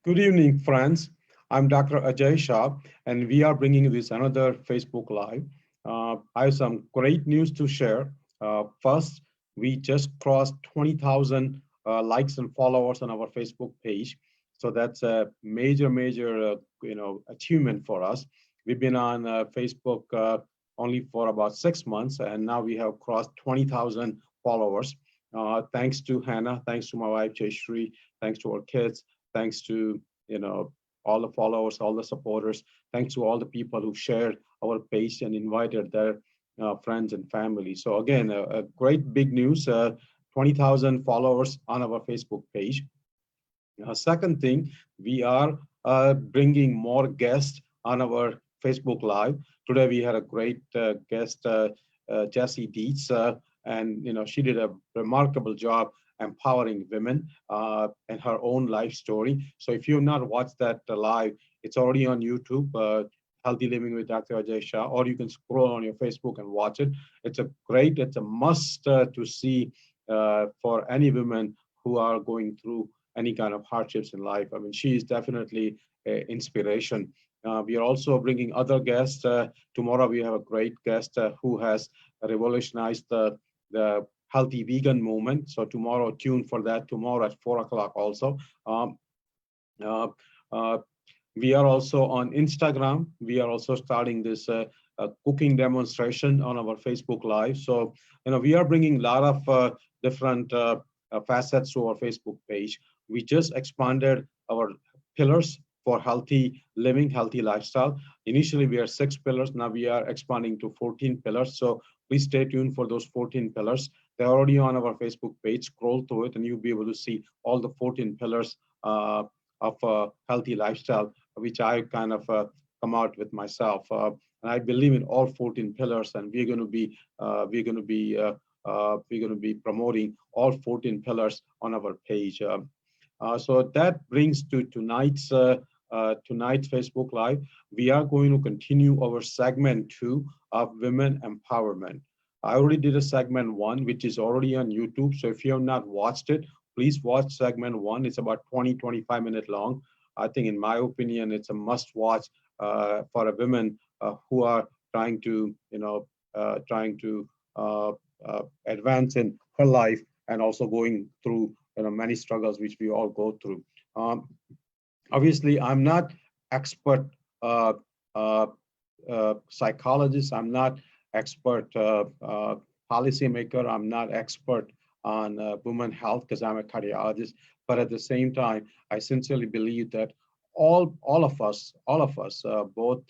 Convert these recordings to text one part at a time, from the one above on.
Good evening, friends. I'm Dr. Ajay Shah, and we are bringing you this another Facebook Live. I have some great news to share. First, we just crossed 20,000 likes and followers on our Facebook page, so that's a major achievement for us. We've been on Facebook only for about 6 months, and now we have crossed 20,000 followers. Thanks to Hannah, thanks to my wife Jayshri, thanks to our kids, thanks to you know all the followers, all the supporters, thanks to all the people who shared our page and invited their friends and family. So again, a great big news, 20,000 followers on our Facebook page. Second thing, we are bringing more guests on our Facebook Live. Today we had a great guest, Jessie Dietz, and she did a remarkable job empowering women and her own life story. So if you've not watched that live, it's already on YouTube. Healthy Living with Dr. Ajay Shah, or you can scroll on your Facebook and watch it. It's a must to see for any women who are going through any kind of hardships in life. I mean, she is definitely inspiration. We are also bringing other guests. Tomorrow we have a great guest who has revolutionized the healthy vegan movement. So tomorrow, tune for that tomorrow at 4 o'clock also. Uh, uh, we are also on Instagram. We are also starting this cooking demonstration on our Facebook Live. So, we are bringing a lot of different facets to our Facebook page. We just expanded our pillars for healthy living, healthy lifestyle. Initially, we are 6 pillars. Now we are expanding to 14 pillars. So please stay tuned for those 14 pillars. They're already on our Facebook page. Scroll through it, and you'll be able to see all the 14 pillars of a healthy lifestyle, which I kind of come out with myself. And I believe in all 14 pillars, and we're going to be promoting all 14 pillars on our page. So that brings to tonight's Facebook Live. We are going to continue our segment 2 of women empowerment. I already did a segment 1, which is already on YouTube. So if you have not watched it, please watch segment 1. It's about 25 minutes long. I think, in my opinion, it's a must watch for a women who are trying to, uh, advance in her life, and also going through many struggles which we all go through. Um, Obviously, I'm not expert uh, uh, psychologist. I'm not expert policymaker. I'm not expert on women health because I'm a cardiologist. But at the same time, I sincerely believe that all of us, both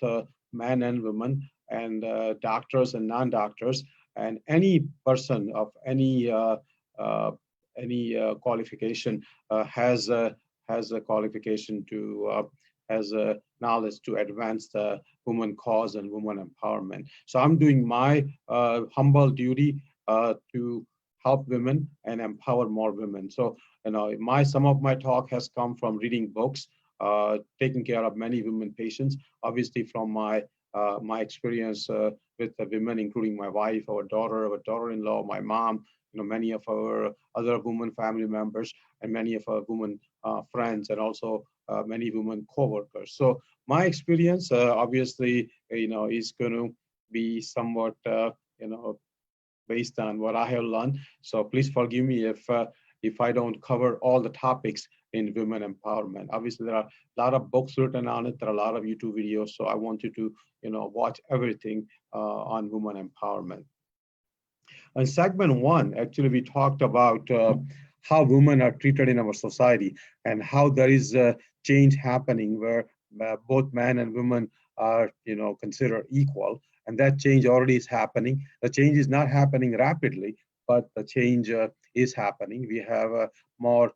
men and women, and doctors and non-doctors, and any person of uh, any qualification has a qualification to has a knowledge to advance the woman cause and woman empowerment. So I'm doing my humble duty to help women and empower more women. So my some of my talk has come from reading books, taking care of many women patients. Obviously, from my experience with the women, including my wife, our daughter-in-law, my mom, many of our other women family members, and many of our women friends, and also many women co-workers. So my experience, obviously, is going to be somewhat, based on what I have learned. So please forgive me if I don't cover all the topics in women empowerment. Obviously, there are a lot of books written on it. There are a lot of YouTube videos. So I want you to, watch everything on women empowerment. In segment 1, actually, we talked about how women are treated in our society, and how there is a change happening where both men and women are, considered equal. And that change already is happening. The change is not happening rapidly, but the change is happening. We have more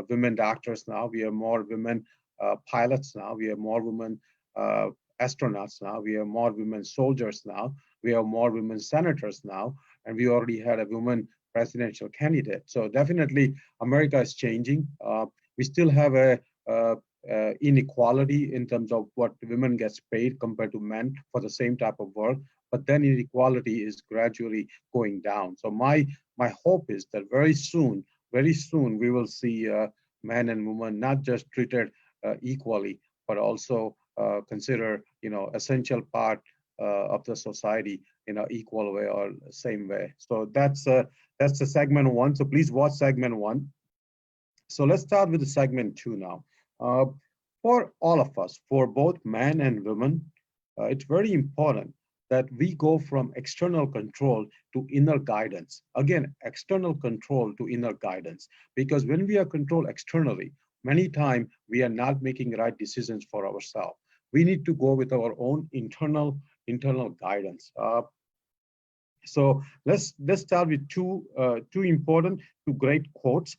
women doctors now. We have more women pilots now. We have more women uh, astronauts now. We have more women soldiers now. We have more women senators now, and we already had a woman presidential candidate. So definitely, America is changing. We still have a inequality in terms of what women gets paid compared to men for the same type of work. But then inequality is gradually going down. So my hope is that very soon we will see men and women not just treated equally, but also consider, essential part of the society in an equal way or same way. So that's the segment one. So please watch segment one. So let's start with the segment two now. Uh, for all of us, for both men and women, it's very important that we go from external control to inner guidance. Again, external control to inner guidance. Because when we are controlled externally, many times we are not making right decisions for ourselves. We need to go with our own internal guidance. So let's start with two important, two great quotes.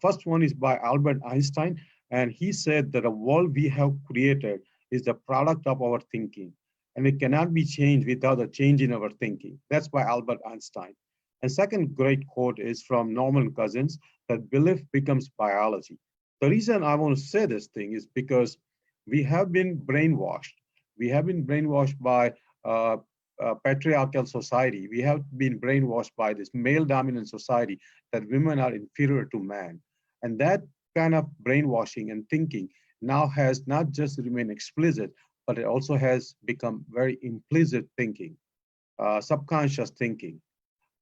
First one is by Albert Einstein, and he said that the world we have created is the product of our thinking, and it cannot be changed without a change in our thinking. That's by Albert Einstein. And second great quote is from Norman Cousins, that belief becomes biology. The reason I want to say this thing is because we have been brainwashed. We have been brainwashed by patriarchal society. We have been brainwashed by this male dominant society that women are inferior to man. And that kind of brainwashing and thinking now has not just remained explicit, but it also has become very implicit thinking, subconscious thinking.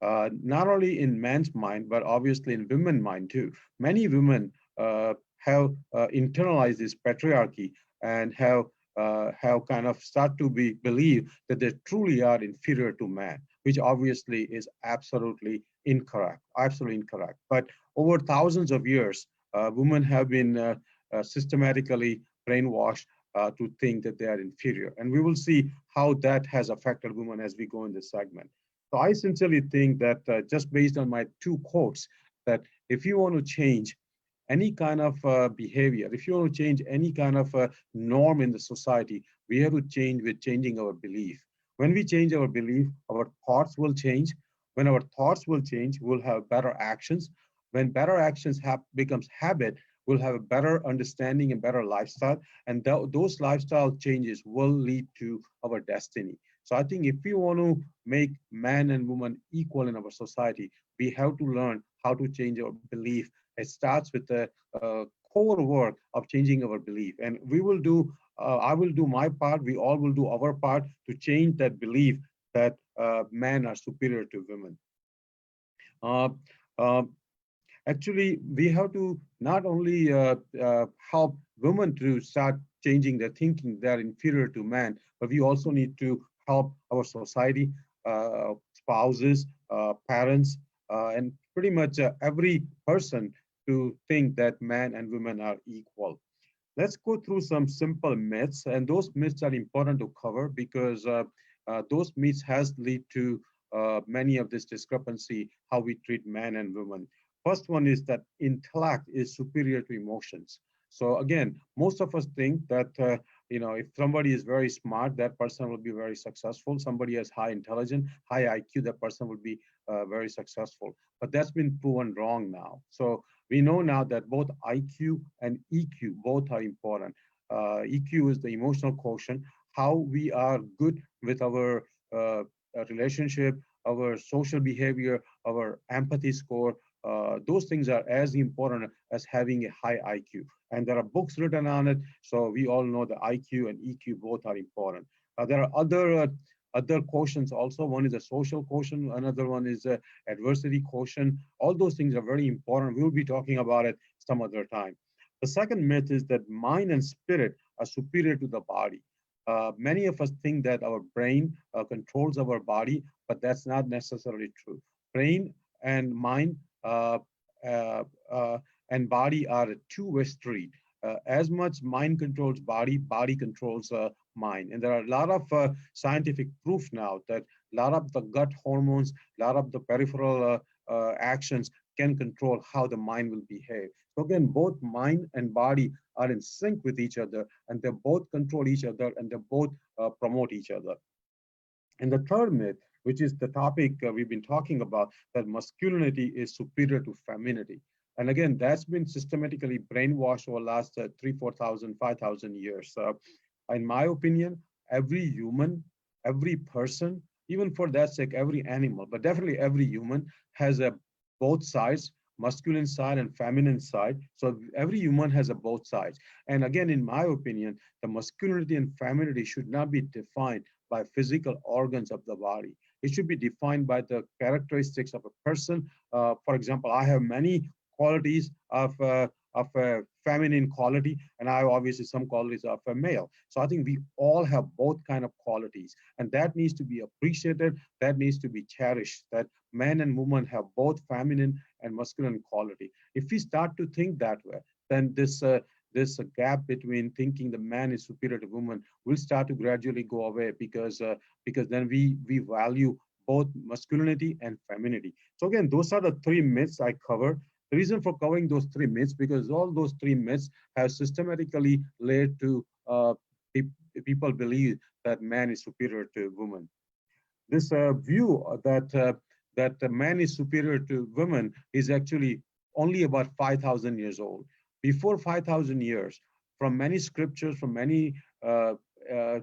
Not only in man's mind, but obviously in women's mind too. Many women have internalized this patriarchy and have kind of start to believe that they truly are inferior to man, which obviously is absolutely incorrect. But over thousands of years, women have been systematically brainwashed to think that they are inferior. And we will see how that has affected women as we go in this segment. So I sincerely think that just based on my two quotes, that if you want to change any kind of behavior, if you want to change any kind of norm in the society, we have to change with changing our belief. When we change our belief, our thoughts will change. When our thoughts will change, we'll have better actions. When better actions becomes habit, we'll have a better understanding and better lifestyle. And those lifestyle changes will lead to our destiny. So I think if we want to make man and woman equal in our society, we have to learn how to change our belief. It starts with the core work of changing our belief. And I will do my part, we all will do our part to change that belief that men are superior to women. Uh, uh, Actually, we have to not only help women to start changing their thinking, they're inferior to man, but we also need to help our society, spouses, parents, and pretty much every person to think that man and women are equal. Let's go through some simple myths, and those myths are important to cover because those myths has lead to many of this discrepancy, how we treat men and women. First one is that intellect is superior to emotions. So again, most of us think that if somebody is very smart, that person will be very successful. Somebody has high intelligence, high IQ, that person will be very successful. But that's been proven wrong now. So we know now that both IQ and EQ both are important. EQ is the emotional quotient, how we are good with our relationship, our social behavior, our empathy score. Those things are as important as having a high IQ. And there are books written on it, so we all know the IQ and EQ both are important. There are other quotients also. One is a social quotient, another one is a adversity quotient. All those things are very important. We'll be talking about it some other time. The second myth is that mind and spirit are superior to the body. Many of us think that our brain controls our body, but that's not necessarily true. Brain and mind uh, uh, uh, and body are a two-way street. As much mind controls body, body controls mind. And there are a lot of scientific proof now that a lot of the gut hormones, a lot of the peripheral actions can control how the mind will behave. So again, both mind and body are in sync with each other, and they both control each other, and they both promote each other. And the third myth, which is the topic we've been talking about, that masculinity is superior to femininity. And again, that's been systematically brainwashed over the last 3, 4,000, 5,000 years. In my opinion, every human, every person, even for that sake, every animal, but definitely every human has both sides. masculine side and feminine side. So every human has a both sides. And again, in my opinion, the masculinity and femininity should not be defined by physical organs of the body. It should be defined by the characteristics of a person. For example, I have many qualities of a feminine quality, and I have obviously some qualities of a male. So I think we all have both kind of qualities, and that needs to be appreciated. That needs to be cherished. That men and women have both feminine and masculine quality. If we start to think that way, then this gap between thinking the man is superior to woman will start to gradually go away because then we value both masculinity and femininity. So again, those are the three myths I covered. The reason for covering those three myths, because all those three myths have systematically led to people believe that man is superior to woman. This view that the man is superior to women is actually only about 5,000 years old. Before 5,000 years, from many scriptures, from many uh, uh,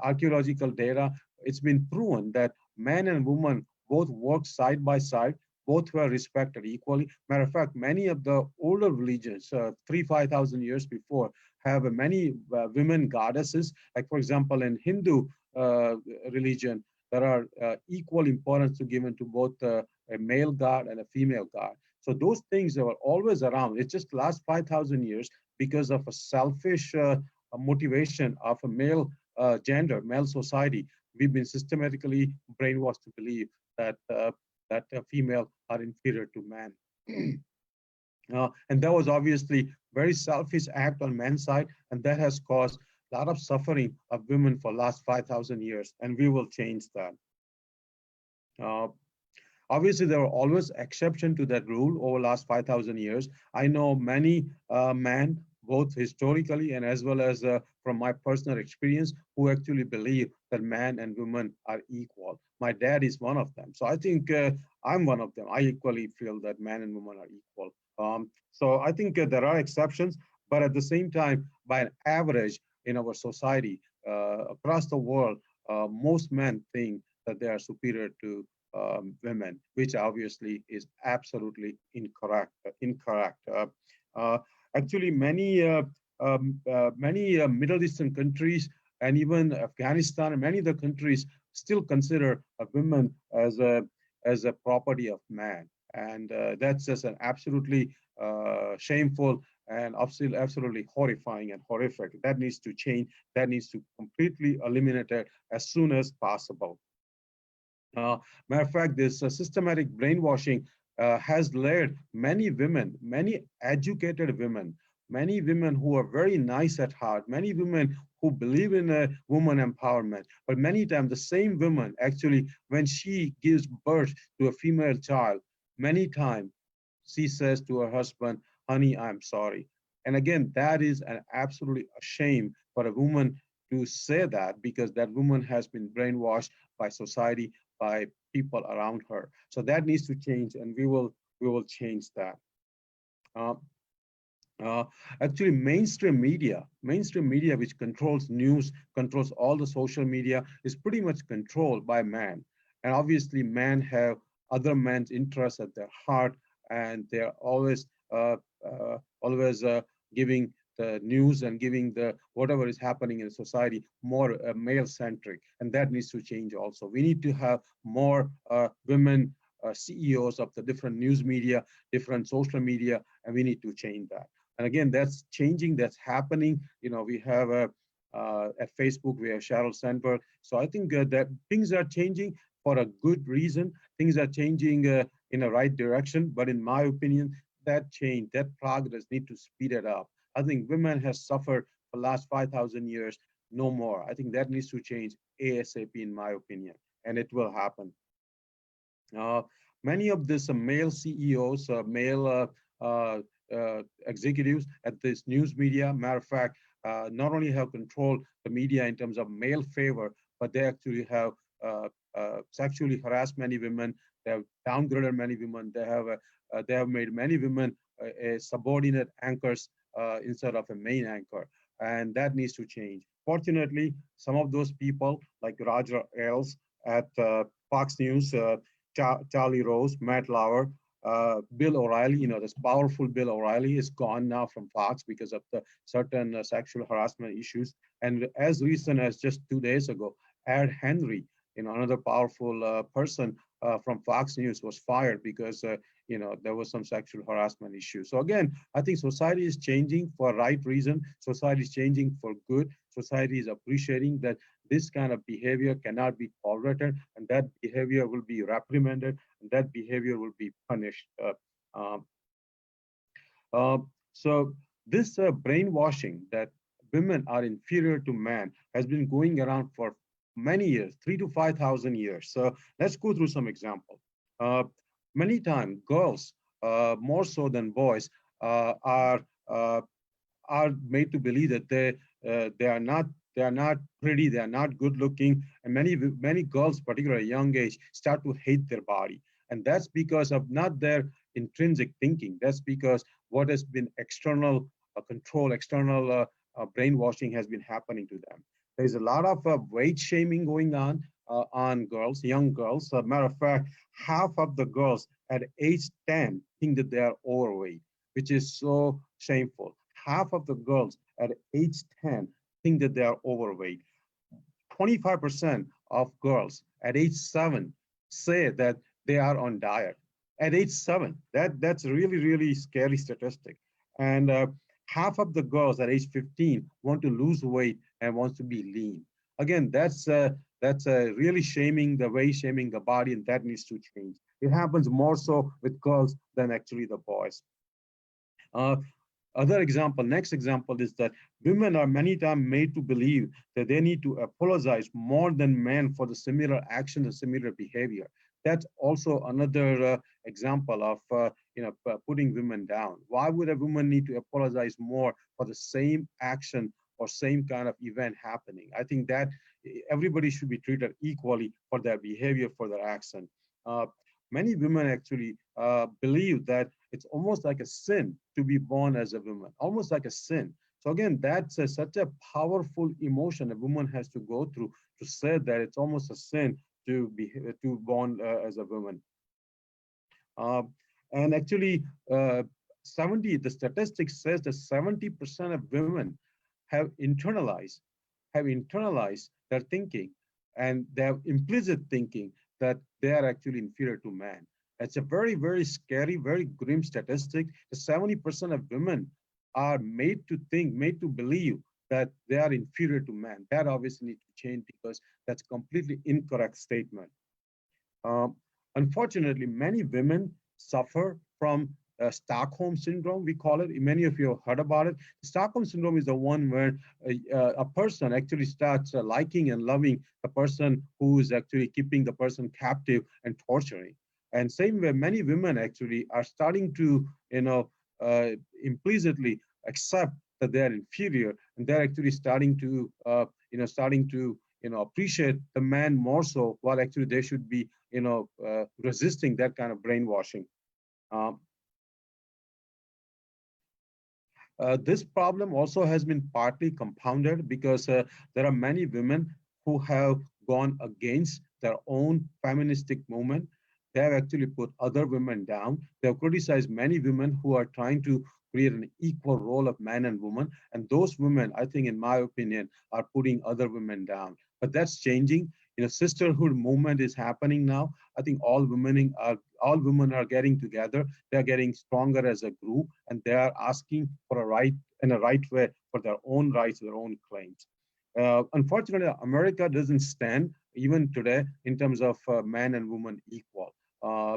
archaeological data, it's been proven that man and woman both work side by side, both were respected equally. Matter of fact, many of the older religions, 5,000 years before, have many women goddesses. Like, for example, in Hindu religion, there are equal importance to given to both a male god and a female god. So those things are always around. It's just last 5,000 years because of a selfish motivation of a male gender, male society. We've been systematically brainwashed to believe that that female are inferior to man. And that was obviously very selfish act on men's side, and that has caused a lot of suffering of women for last 5,000 years, and we will change that. Uh, Obviously, there were always exceptions to that rule over the last 5,000 years. I know many men, both historically and as well as from my personal experience, who actually believe that man and woman are equal. My dad is one of them. So I think I'm one of them. I equally feel that man and woman are equal. So I think there are exceptions, but at the same time, by an average in our society across the world, most men think that they are superior to women, which obviously is absolutely incorrect. Uh, Actually, many Middle Eastern countries and even Afghanistan and many other countries still consider women as a property of man, and that's just an absolutely shameful and absolutely horrifying and horrific. That needs to change. That needs to completely eliminate it as soon as possible. Uh, Matter of fact, this systematic brainwashing has led many women, many educated women, many women who are very nice at heart, many women who believe in woman empowerment, but many times the same woman actually, when she gives birth to a female child, many times she says to her husband, honey, I'm sorry. And again, that is an absolutely a shame for a woman to say that because that woman has been brainwashed by society, by people around her. So that needs to change, and we will change that. Uh, uh, Actually, mainstream media, which controls news, controls all the social media, is pretty much controlled by man. And obviously, men have other men's interests at their heart, and they're always giving the news and giving the whatever is happening in society more male-centric, and that needs to change also. We need to have more women CEOs of the different news media, different social media, and we need to change that. And again, that's changing, that's happening. We have at Facebook, we have Sheryl Sandberg. So I think that things are changing for a good reason. Things are changing in a right direction. But in my opinion, that change, that progress need to speed it up. I think women has suffered for the last 5,000 years, no more. I think that needs to change ASAP in my opinion, and it will happen. Uh, Many of these male CEOs, male executives at this news media, matter of fact, not only have controlled the media in terms of male favor, but they actually have sexually harassed many women. They have downgraded many women. They have made many women a subordinate anchors instead of a main anchor, and that needs to change. Fortunately, some of those people, like Roger Ailes at Fox News, Charlie Rose, Matt Lauer, Bill O'Reilly, this powerful Bill O'Reilly is gone now from Fox because of the certain sexual harassment issues. And as recent as just 2 days ago, Ed Henry, another powerful person from Fox News was fired because, there was some sexual harassment issue. So again, I think society is changing for right reason. Society is changing for good. Society is appreciating that this kind of behavior cannot be tolerated, and that behavior will be reprimanded, and that behavior will be punished. Um, uh, so this brainwashing that women are inferior to men has been going around for many years, 3 to 5,000 years. So let's go through some example. Uh, Many times, girls, more so than boys, uh, are uh, are made to believe that they are not pretty, they are not good looking, and many girls, particularly at a young age, start to hate their body, and that's because of not their intrinsic thinking. That's because what has been external control, external brainwashing has been happening to them. There's a lot of weight shaming going on girls, young girls. As a matter of fact, half of the girls at age 10 think that they are overweight, which is so shameful. Half of the girls at age 10 think that they are overweight. 25% of girls at age 7 say that they are on diet. At age 7, that's a really, really scary statistic. And half of the girls at age 15 want to lose weight and wants to be lean. Again, that's really shaming the way, shaming the body, and that needs to change. It happens more so with girls than actually the boys. Uh, Next example is that women are many times made to believe that they need to apologize more than men for the similar action and similar behavior. That's also another example of putting women down. Why would a woman need to apologize more for the same action or same kind of event happening? I think that everybody should be treated equally for their behavior, for their action. Uh, Many women actually believe that it's almost like a sin to be born as a woman, almost like a sin. So again, that's such a powerful emotion a woman has to go through to say that it's almost a sin to born as a woman. Uh, and actually, 70 the statistics says that 70% of women have internalized their thinking, and they have implicit thinking that they are actually inferior to man. It's a very, very scary, very grim statistic. 70% of women are made to think, made to believe that they are inferior to man. That obviously needs to change because that's completely incorrect statement. Um, Unfortunately, many women suffer from Stockholm syndrome, we call it. Many of you have heard about it. Stockholm syndrome is the one where a person actually starts liking and loving the person who is actually keeping the person captive and torturing. And same way, many women actually are starting to, implicitly accept that they are inferior, and they're actually starting to, appreciate the man more so, while actually they should be resisting that kind of brainwashing. Um, this problem also has been partly compounded because there are many women who have gone against their own feministic movement. They have actually put other women down. They have criticized many women who are trying to create an equal role of man and woman. And those women, I think, in my opinion, are putting other women down. But that's changing. Sisterhood movement is happening now. I think all women are getting together. They're getting stronger as a group, and they are asking for a right in a right way for their own rights, their own claims. Unfortunately, America doesn't stand even today in terms of man and woman equal. Uh,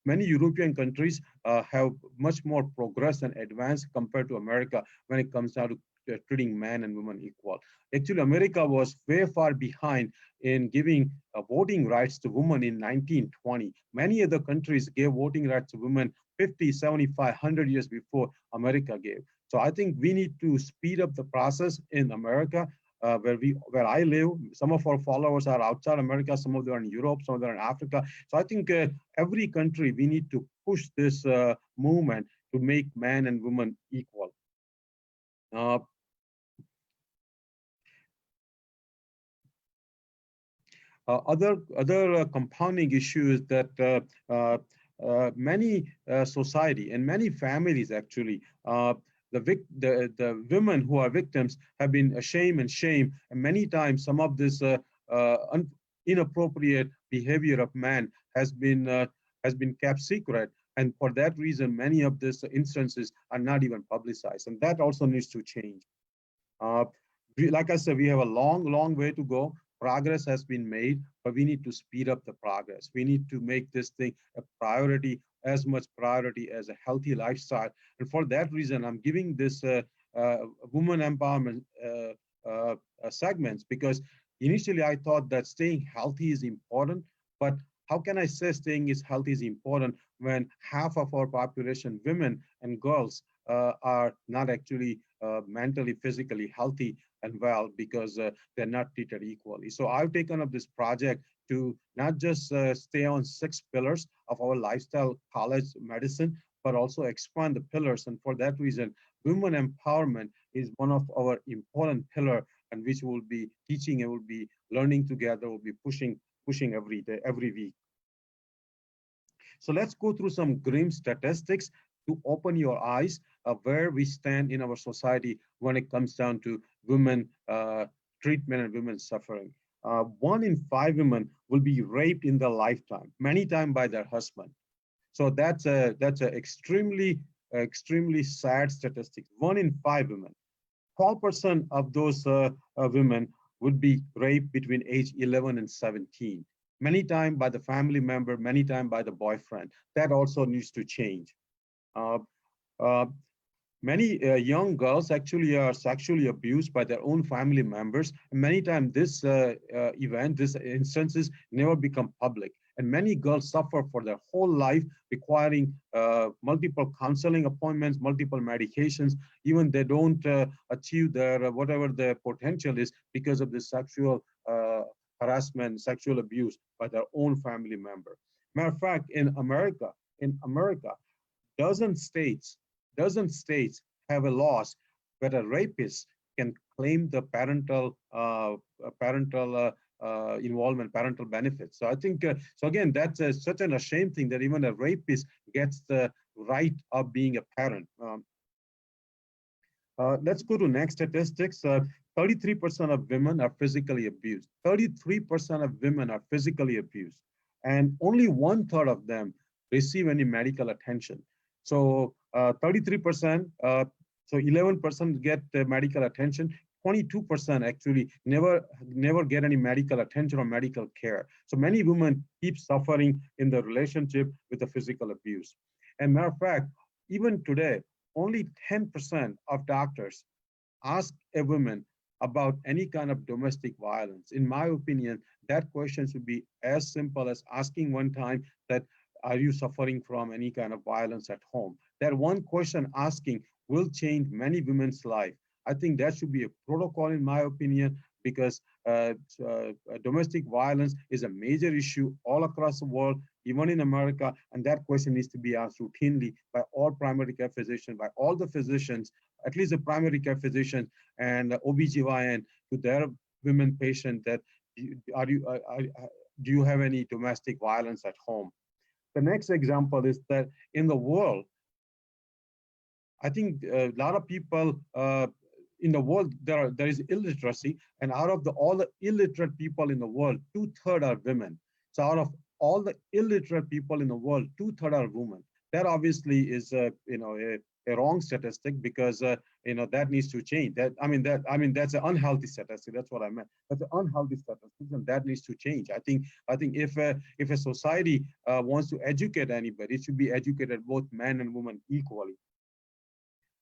Many European countries have much more progress and advance compared to America when it comes down to treating man and woman equal. Actually, America was way far behind in giving voting rights to women in 1920. Many other countries gave voting rights to women 50, 75, 100 years before America gave. So I think we need to speed up the process in America, where I live. Some of our followers are outside America, some of them are in Europe, some of them are in Africa. So I think every country we need to push this movement to make man and woman equal. Uh, other compounding issues that many society and many families actually, the women who are victims have been ashamed and shamed, and many times some of this inappropriate behavior of man has been kept secret, and for that reason, many of these instances are not even publicized, and that also needs to change. Uh, like I said, we have a long, long way to go. Progress has been made, but we need to speed up the progress. We need to make this thing a priority, as much priority as a healthy lifestyle. And for that reason, I'm giving this woman empowerment segments, because initially I thought that staying healthy is important, but how can I say staying is healthy is important when half of our population, women and girls, are not actually mentally, physically healthy and well, because they're not treated equally. So I've taken up this project to not just stay on 6 pillars of our lifestyle college medicine, but also expand the pillars. And for that reason, women empowerment is one of our important pillar, and which we'll be teaching and we'll be learning together, we'll be pushing every day, every week. So let's go through some grim statistics to open your eyes of where we stand in our society when it comes down to women treatment and women suffering. 1 in 5 women will be raped in their lifetime, many times by their husband. So that's a extremely sad statistic. 1 in 5 women. 12% of those women would be raped between age 11 and 17. Many times by the family member, many times by the boyfriend. That also needs to change. Uh, uh, Many young girls actually are sexually abused by their own family members. And many times this these instances never become public. And many girls suffer for their whole life, requiring multiple counseling appointments, multiple medications. Even they don't achieve their whatever their potential is because of the sexual harassment, sexual abuse by their own family member. Matter of fact, in America, Dozen states, dozen states have a laws where a rapist can claim the parental involvement, parental benefits. So I think so. Again, that's such an ashamed thing that even a rapist gets the right of being a parent. Let's go to next statistics. 33% of women are physically abused. 33% of women are physically abused, and only 1/3 of them receive any medical attention. So 33%, so 11% get medical attention. 22% actually never get any medical attention or medical care. So many women keep suffering in the relationship with the physical abuse. And matter of fact, even today, only 10% of doctors ask a woman about any kind of domestic violence. In my opinion, that question should be as simple as asking one time that, are you suffering from any kind of violence at home? That one question asking will change many women's life. I think that should be a protocol, in my opinion, because domestic violence is a major issue all across the world, even in America, and that question needs to be asked routinely by all primary care physicians, by all the physicians, at least the primary care physician and OBGYN to their women patient that do you have any domestic violence at home? The next example is that in the world, I think a lot of people in the world, there is illiteracy, and out of all the illiterate people in the world, 2/3 are women. So out of all the illiterate people in the world, 2/3 are women. That obviously is a wrong statistic, because that needs to change. That's an unhealthy statistic. That's what I meant. That's an unhealthy statistic, and that needs to change. I think if a society wants to educate anybody, it should be educated both men and women equally.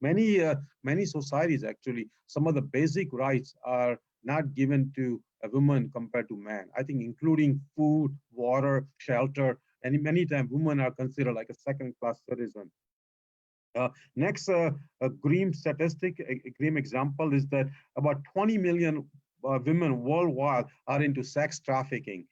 Many societies actually, some of the basic rights are not given to a woman compared to man. I think including food, water, shelter, and many times women are considered like a second-class citizen. Next, a grim statistic, a grim example is that about 20 million women worldwide are into sex trafficking.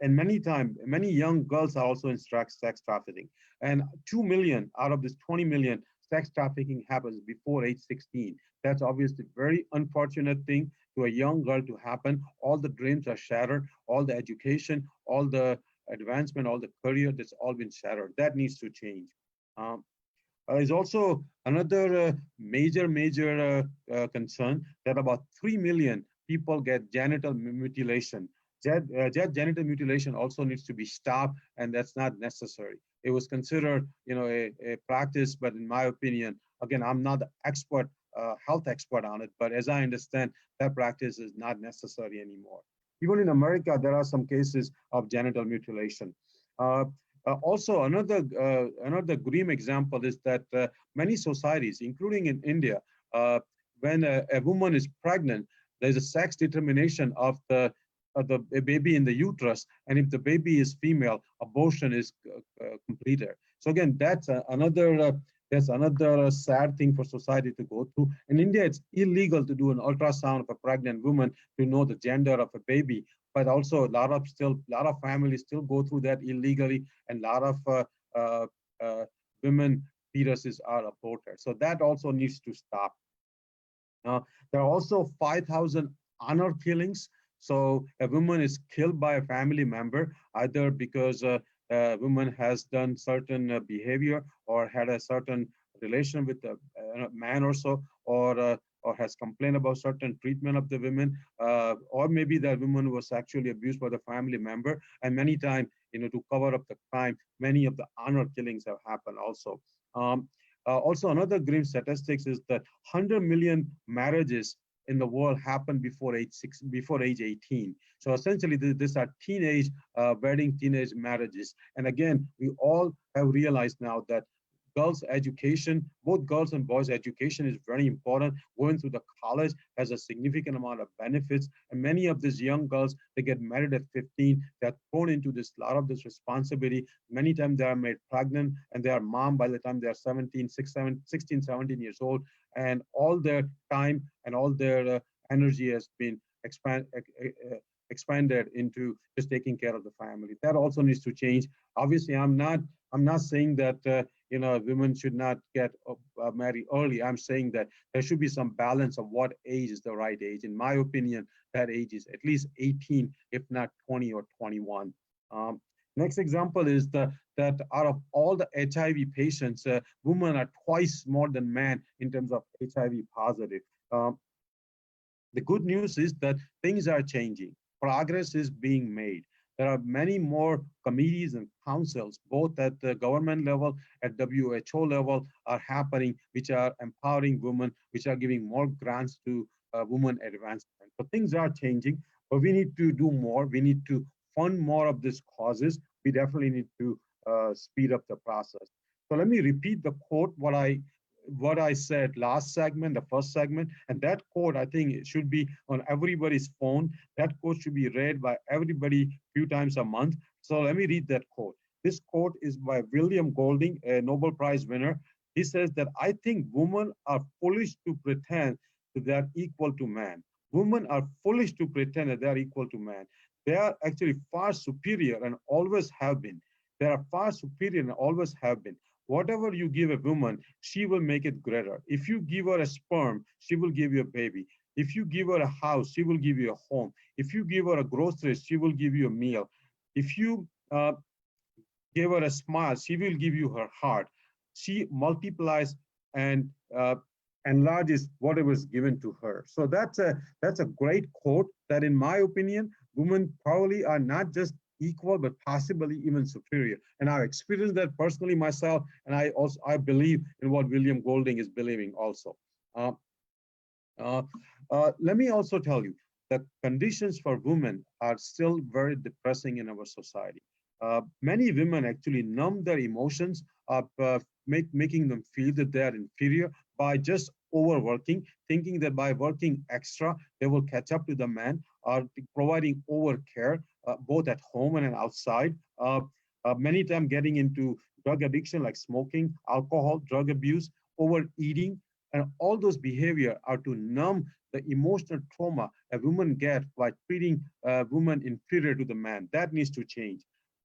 And many times, many young girls are also in sex trafficking. And 2 million out of this 20 million, sex trafficking happens before age 16. That's obviously a very unfortunate thing to a young girl to happen. All the dreams are shattered, all the education, all the advancement, all the career, that's all been shattered. That needs to change. Um, is also another major concern that about 3 million people get genital mutilation. That genital mutilation also needs to be stopped, and that's not necessary. It was considered, a practice, but in my opinion, again, I'm not the expert, health expert on it, but as I understand, that practice is not necessary anymore. Even in America, there are some cases of genital mutilation. Uh, Also, another grim example is that many societies, including in India, when a woman is pregnant, there's a sex determination of the baby in the uterus, and if the baby is female, abortion is completed. So again, that's another sad thing for society to go through. In India, it's illegal to do an ultrasound of a pregnant woman to know the gender of a baby, but also a lot of families still go through that illegally, and a lot of uh, uh, women fetuses are aborted. So that also needs to stop. Uh, there are also 5,000 honor killings. So a woman is killed by a family member, either because a woman has done certain behavior or had a certain relation with a man or so, or has complained about certain treatment of the women, or maybe that woman was sexually abused by the family member. And many times, to cover up the crime, many of the honor killings have happened also. Also, another grim statistics is that 100 million marriages in the world happen before age 18. So essentially, these are wedding teenage marriages. And again, we all have realized now that girls' education, both girls and boys' education is very important. Going through the college has a significant amount of benefits. And many of these young girls, they get married at 15, they're thrown into this lot of this responsibility. Many times they are made pregnant and they are mom by the time they are 16, 17 years old. And all their time and all their energy has been expanded into just taking care of the family. That also needs to change. Obviously, I'm not saying that women should not get married early. I'm saying that there should be some balance of what age is the right age. In my opinion, that age is at least 18, if not 20 or 21. Next example is that out of all the HIV patients, women are twice more than men in terms of HIV positive. Um, the good news is that things are changing. Progress is being made. There are many more committees and councils, both at the government level, at WHO level, are happening, which are empowering women, which are giving more grants to women advancement. So things are changing, but we need to do more. We need to fund more of these causes. We definitely need to speed up the process. So let me repeat the quote, what I said last segment, the first segment, and that quote, I think it should be on everybody's phone. That quote should be read by everybody few times a month. So let me read that quote. This quote is by William Golding, a Nobel Prize winner. He says that I think women are foolish to pretend that they are equal to man. Women are foolish to pretend that they are equal to man. They are actually far superior and always have been. They are far superior and always have been. Whatever you give a woman, she will make it greater. If you give her a sperm, she will give you a baby. If you give her a house, she will give you a home. If you give her a grocery, she will give you a meal. If you give her a smile, she will give you her heart. She multiplies and enlarges whatever is given to her. So that's a great quote that, in my opinion, women probably are not just equal, but possibly even superior. And I've experienced that personally myself, and I believe in what William Golding is believing also. Uh, uh, Let me also tell you that conditions for women are still very depressing in our society. Many women actually numb their emotions, making them feel that they are inferior by just overworking, thinking that by working extra, they will catch up to the man, or providing overcare, both at home and outside. Many times getting into drug addiction like smoking, alcohol, drug abuse, overeating, and all those behavior are to numb the emotional trauma a woman gets by treating a woman inferior to the man. That needs to change.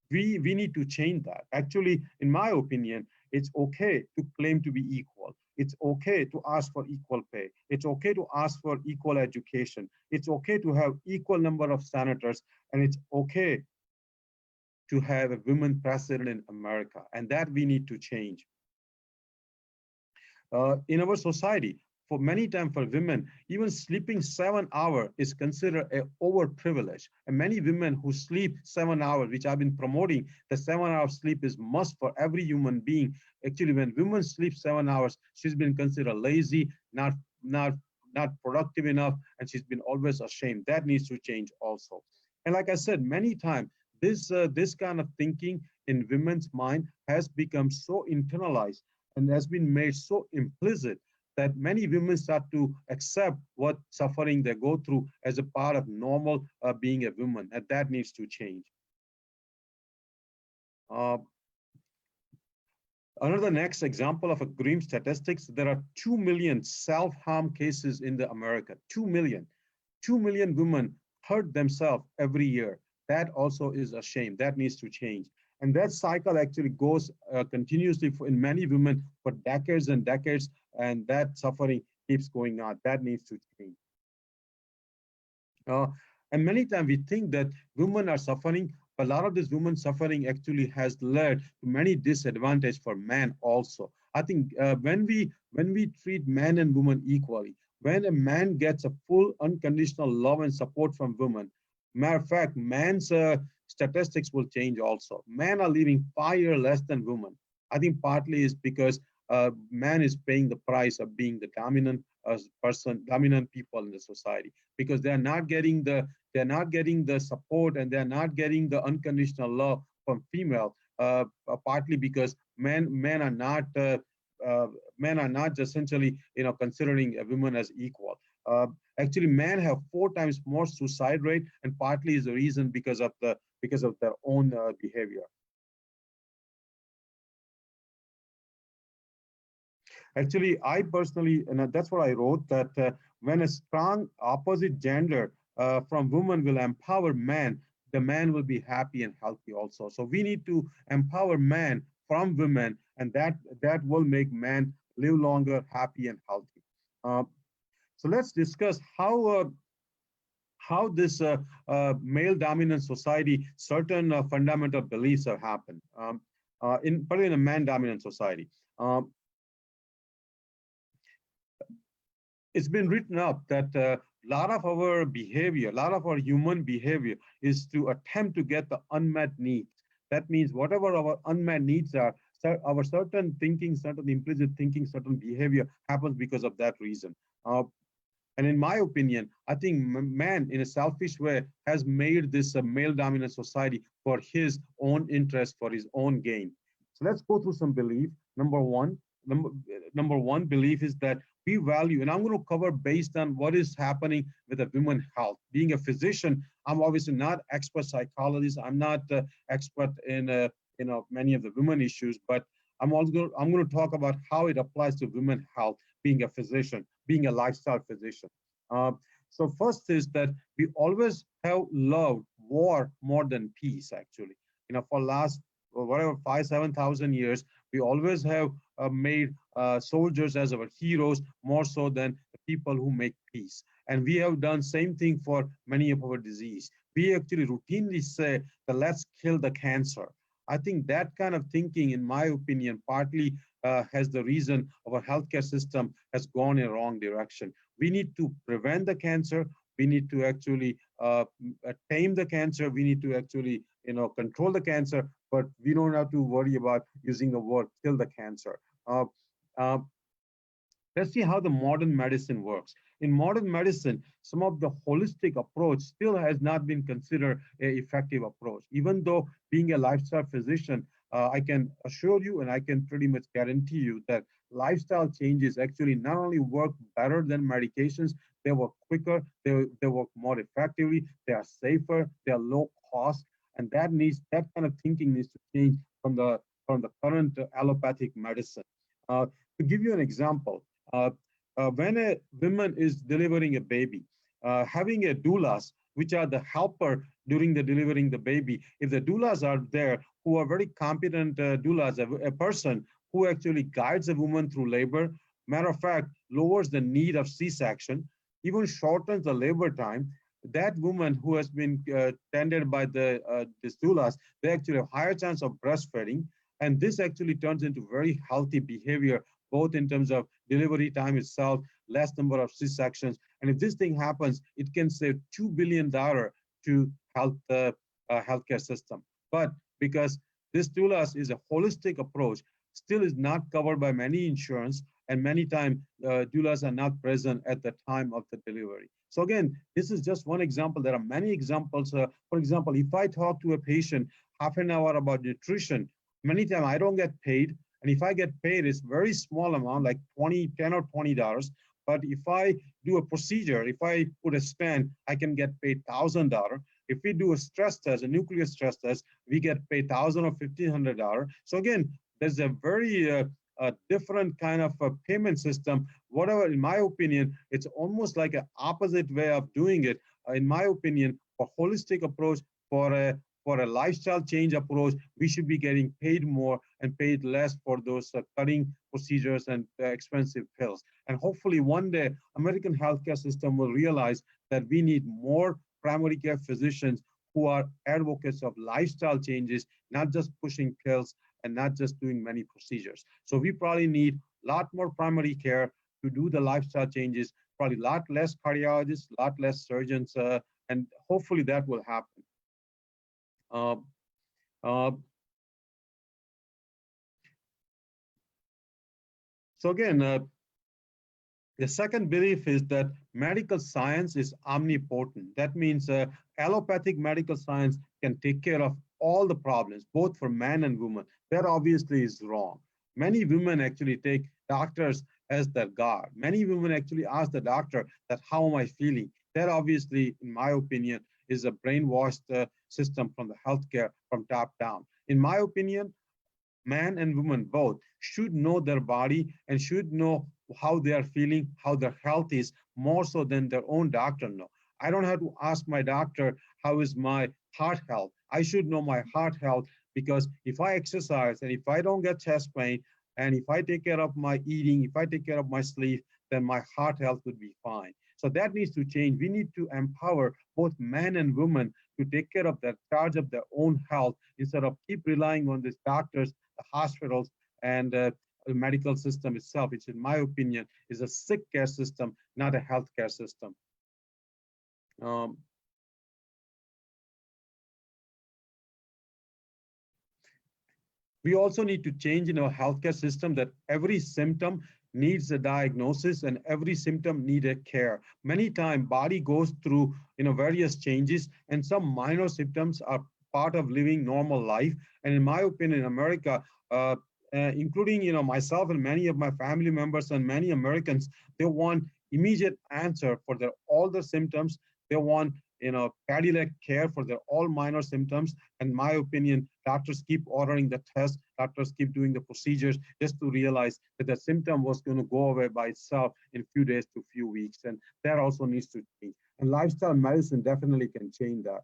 We need to change that. Actually, in my opinion, it's okay to claim to be equal. It's okay to ask for equal pay. It's okay to ask for equal education. It's okay to have equal number of senators, and it's okay to have a women president in America, and that we need to change. In our society, for many times for women, even sleeping 7 hours is considered a overprivilege. And many women who sleep 7 hours, which I've been promoting, the 7 hours sleep is must for every human being. Actually, when women sleep 7 hours, she's been considered lazy, not not productive enough, and she's been always ashamed. That needs to change also. And like I said many times, this kind of thinking in women's mind has become so internalized and has been made so implicit that many women start to accept what suffering they go through as a part of normal being a woman, and that needs to change. Uh, Another next example of a grim statistics, there are 2 million self-harm cases in the America, 2 million. 2 million women hurt themselves every year. That also is a shame. That needs to change. And that cycle actually goes continuously in many women for decades and decades, and that suffering keeps going on. That needs to change. Uh, and many times we think that women are suffering, but a lot of this women suffering actually has led to many disadvantages for men also. I think when we treat men and women equally, when a man gets a full unconditional love and support from women, matter of fact, man's statistics will change also. Men are living 5 years less than women. I think partly is because man is paying the price of being the dominant person, dominant people in the society, because they're not getting the support and they're not getting the unconditional love from female. Partly because uh, men are not essentially considering a woman as equal. Uh, Actually, men have 4 times more suicide rate, and partly is the reason because of their own behavior. Actually, I personally, and that's what I wrote, that when a strong opposite gender from woman will empower man, the man will be happy and healthy also. So we need to empower man from women, and that will make man live longer, happy and healthy. Uh, so let's discuss how this male dominant society, certain fundamental beliefs have happened, particularly in a man dominant society. Um, it's been written up that a lot of our behavior, a lot of our human behavior is to attempt to get the unmet needs. That means whatever our unmet needs are, our certain thinking, certain implicit thinking, certain behavior happens because of that reason. Uh, and in my opinion, I think man, in a selfish way, has made this a male dominant society for his own interest, for his own gain. So let's go through some belief. Number, number one belief is that we value, and I'm going to cover based on what is happening with the women health. Being a physician, I'm obviously not expert psychologist. I'm not expert in many of the women issues, but I'm going to talk about how it applies to women health. Being a physician, being a lifestyle physician. Uh, so first is that we always have loved war more than peace. Actually, for last whatever 5, 7,000 years, we always have made soldiers as our heroes more so than the people who make peace. And we have done same thing for many of our disease. We actually routinely say that let's kill the cancer. I think that kind of thinking, in my opinion, partly has the reason our healthcare system has gone in a wrong direction. We need to prevent the cancer. We need to actually tame the cancer. We need to actually, control the cancer, but we don't have to worry about using the word kill the cancer. Uh, uh, let's see how the modern medicine works. In modern medicine, some of the holistic approach still has not been considered an effective approach. Even though being a lifestyle physician, I can assure you and I can pretty much guarantee you that lifestyle changes actually not only work better than medications, they work quicker, they work more effectively, they are safer, they are low cost, and that kind of thinking needs to change from the current allopathic medicine. To give you an example, uh, when a woman is delivering a baby, having a doulas, which are the helper during the delivering the baby, if the doulas are there, who are very competent doulas, a person who actually guides a woman through labor, matter of fact, lowers the need of C-section, even shortens the labor time, that woman who has been tended by the doulas, they actually have higher chance of breastfeeding. And this actually turns into very healthy behavior, both in terms of delivery time itself, less number of C-sections. And if this thing happens, it can save $2 billion to healthcare system. But because this doulas is a holistic approach, still is not covered by many insurance, and many times doulas are not present at the time of the delivery. So again, this is just one example. There are many examples. For example, if I talk to a patient half an hour about nutrition, many times I don't get paid. And if I get paid, it's very small amount, like 10 or $20. But if I do a procedure, if I put a stent, I can get paid $1,000. If we do a stress test, a nuclear stress test, we get paid $1,000 or $1,500. So again, there's a very different kind of a payment system. Whatever, in my opinion, it's almost like an opposite way of doing it. In my opinion, a holistic approach for a lifestyle change approach, we should be getting paid more and paid less for those cutting procedures and expensive pills. And hopefully one day, American healthcare system will realize that we need more primary care physicians who are advocates of lifestyle changes, not just pushing pills and not just doing many procedures. So we probably need a lot more primary care to do the lifestyle changes, probably a lot less cardiologists, a lot less surgeons, and hopefully that will happen. So again, the second belief is that medical science is omnipotent. That means allopathic medical science can take care of all the problems, both for men and women. That obviously is wrong. Many women actually take doctors as their God. Many women actually ask the doctor that, how am I feeling? That obviously, in my opinion, is a brainwashed system from the healthcare from top down. In my opinion, man and woman both should know their body and should know how they are feeling, how their health is, more so than their own doctor know. I don't have to ask my doctor, how is my heart health? I should know my heart health, because if I exercise and if I don't get chest pain, and if I take care of my eating, if I take care of my sleep, then my heart health would be fine. So that needs to change. We need to empower both men and women to take care of their charge of their own health, instead of keep relying on these doctors, the hospitals, and the medical system itself, which in my opinion is a sick care system, not a healthcare system. We also need to change in our healthcare system that every symptom needs a diagnosis and every symptom needs a care. Many times body goes through various changes, and some minor symptoms are part of living normal life. And in my opinion, in America, including myself and many of my family members and many Americans, they want immediate answer for all the symptoms. They want Cadillac care for their all minor symptoms. And in my opinion, doctors keep ordering the tests, doctors keep doing the procedures just to realize that the symptom was going to go away by itself in a few days to a few weeks. And that also needs to change. And lifestyle medicine definitely can change that.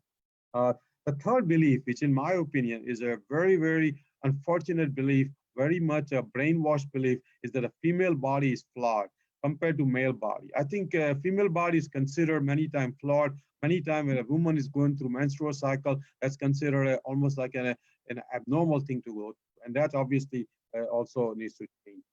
The third belief, which in my opinion is a very, very unfortunate belief, very much a brainwashed belief, is that a female body is flawed compared to male body. I think female body is considered many times flawed. Many times when a woman is going through menstrual cycle, that's considered almost like an abnormal thing to go through. And that obviously also needs to change.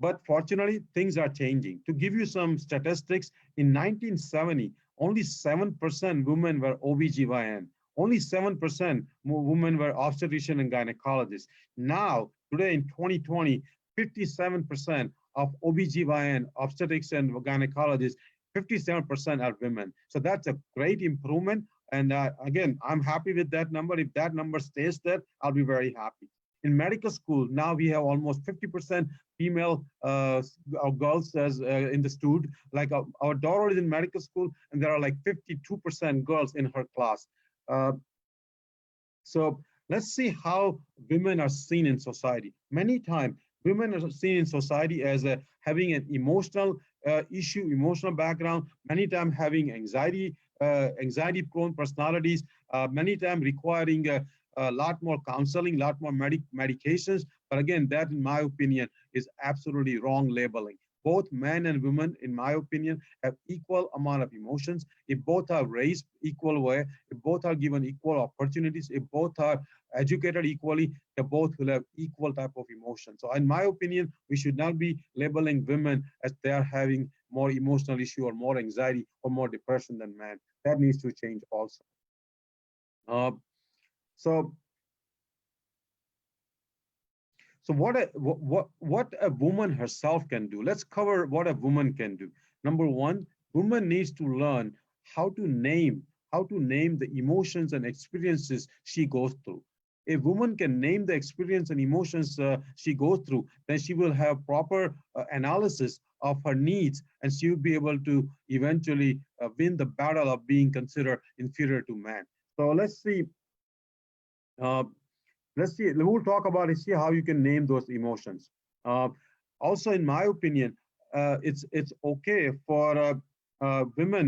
But fortunately, things are changing. To give you some statistics, in 1970, only 7% women were OBGYN. Only 7% women were obstetrician and gynecologists. Now, today in 2020, 57% of OBGYN, obstetrics and gynecologists, 57% are women. So that's a great improvement. And again, I'm happy with that number. If that number stays there, I'll be very happy. In medical school, now we have almost 50% female girls as in the student. Like our daughter is in medical school, and there are like 52% girls in her class. So let's see how women are seen in society. Many times, women are seen in society as having an emotional issue, emotional background, many times having anxiety-prone personalities, many times requiring a lot more counseling, a lot more medications. But again, that, in my opinion, is absolutely wrong labeling. both men and women, in my opinion, have equal amount of emotions. If both are raised equal way, if both are given equal opportunities, if both are educated equally, they both will have equal type of emotion. So in my opinion, we should not be labeling women as they are having more emotional issue or more anxiety or more depression than men. That needs to change also. Uh, so So what a woman herself can do. Let's cover what a woman can do. Number one, woman needs to learn how to name the emotions and experiences she goes through. A woman can name the experience and emotions she goes through, then she will have proper analysis of her needs, and she will be able to eventually win the battle of being considered inferior to man. So let's see. Uh, let's see, we'll talk about it, see how you can name those emotions. Uh, Also, in my opinion, it's okay for women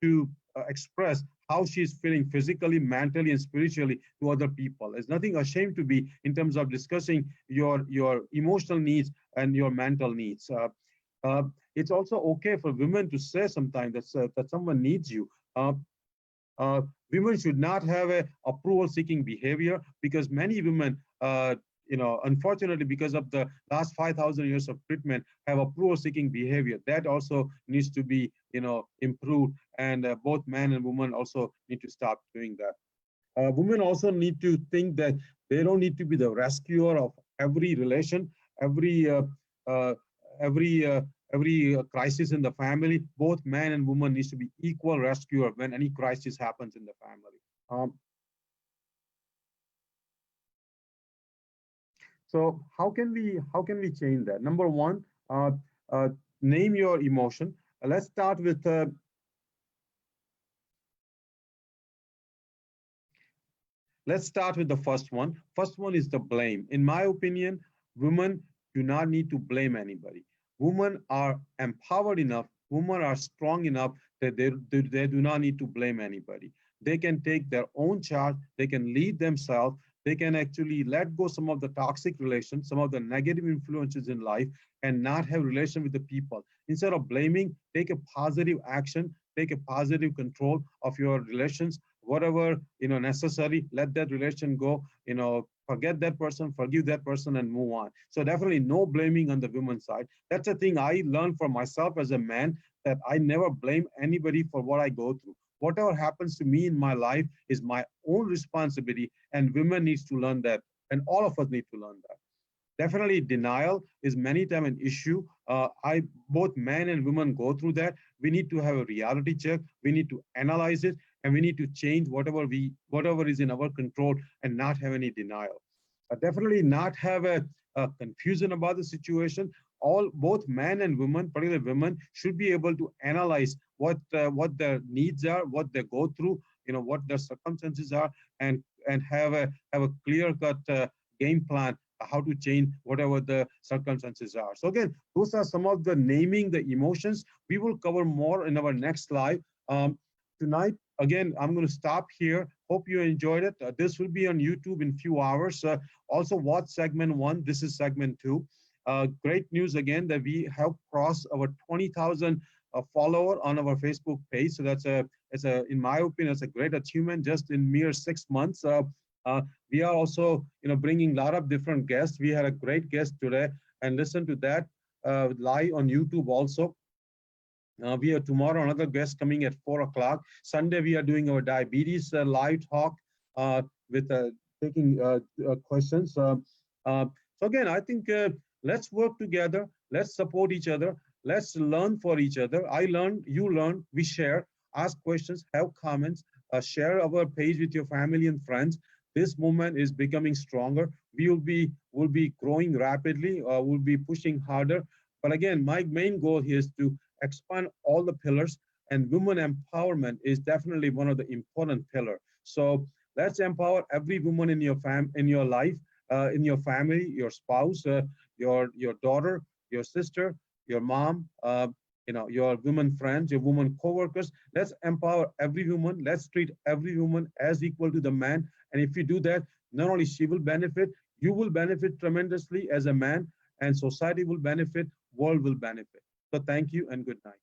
to express how she's feeling physically, mentally, and spiritually to other people. There's nothing ashamed to be in terms of discussing your emotional needs and your mental needs. Uh, it's also okay for women to say sometimes that someone needs you. Uh, Women should not have a approval-seeking behavior, because many women, unfortunately, because of the last 5,000 years of treatment, have approval-seeking behavior. That also needs to be, improved, and both men and women also need to stop doing that. Women also need to think that they don't need to be the rescuer of every relation, every uh, uh, every uh, every crisis in the family. Both man and woman needs to be equal rescuer when any crisis happens in the family. So how can we change that? Number one, uh, name your emotion. Let's start with the first one. First one is the blame. In my opinion, women do not need to blame anybody. Women are empowered enough, women are strong enough that they do not need to blame anybody. They can take their own charge, they can lead themselves, they can actually let go some of the toxic relations, some of the negative influences in life, and not have relation with the people. Instead of blaming, take a positive action, take a positive control of your relations, whatever necessary. Let that relation go, forget that person, forgive that person, and move on. So definitely no blaming on the women's side. That's a thing I learned for myself as a man, that I never blame anybody for what I go through. Whatever happens to me in my life is my own responsibility, and women needs to learn that, and all of us need to learn that. Definitely, denial is many times an issue. I Both men and women go through that. We need to have a reality check. We need to analyze it, and we need to change whatever is in our control, and not have any denial. Definitely not have a confusion about the situation. All Both men and women, particularly women, should be able to analyze what their needs are, what they go through, what their circumstances are, and have a clear cut game plan how to change whatever the circumstances are. So again, those are some of the naming the emotions. We will cover more in our next live. Tonight, again, I'm going to stop here. Hope you enjoyed it. This will be on YouTube in few hours. Also, watch segment 1. This is segment 2. Great news again that we have crossed our 20,000 follower on our Facebook page. So in my opinion, it's a great achievement just in mere 6 months. Uh, we are also, bringing a lot of different guests. We had a great guest today, and listen to that live on YouTube also. We have tomorrow another guest coming at 4 o'clock. Sunday, we are doing our diabetes live talk with taking questions. So again, I think let's work together. Let's support each other. Let's learn for each other. I learn, you learn, we share, ask questions, have comments, share our page with your family and friends. This movement is becoming stronger. We will be growing rapidly. We'll be pushing harder. But again, my main goal here is to expand all the pillars, and women empowerment is definitely one of the important pillars. So let's empower every woman in your life, in your family, your spouse, your daughter, your sister, your mom, your women friends, your women coworkers. Let's empower every woman. Let's treat every woman as equal to the man. And if you do that, not only she will benefit, you will benefit tremendously as a man, and society will benefit, world will benefit. So thank you and good night.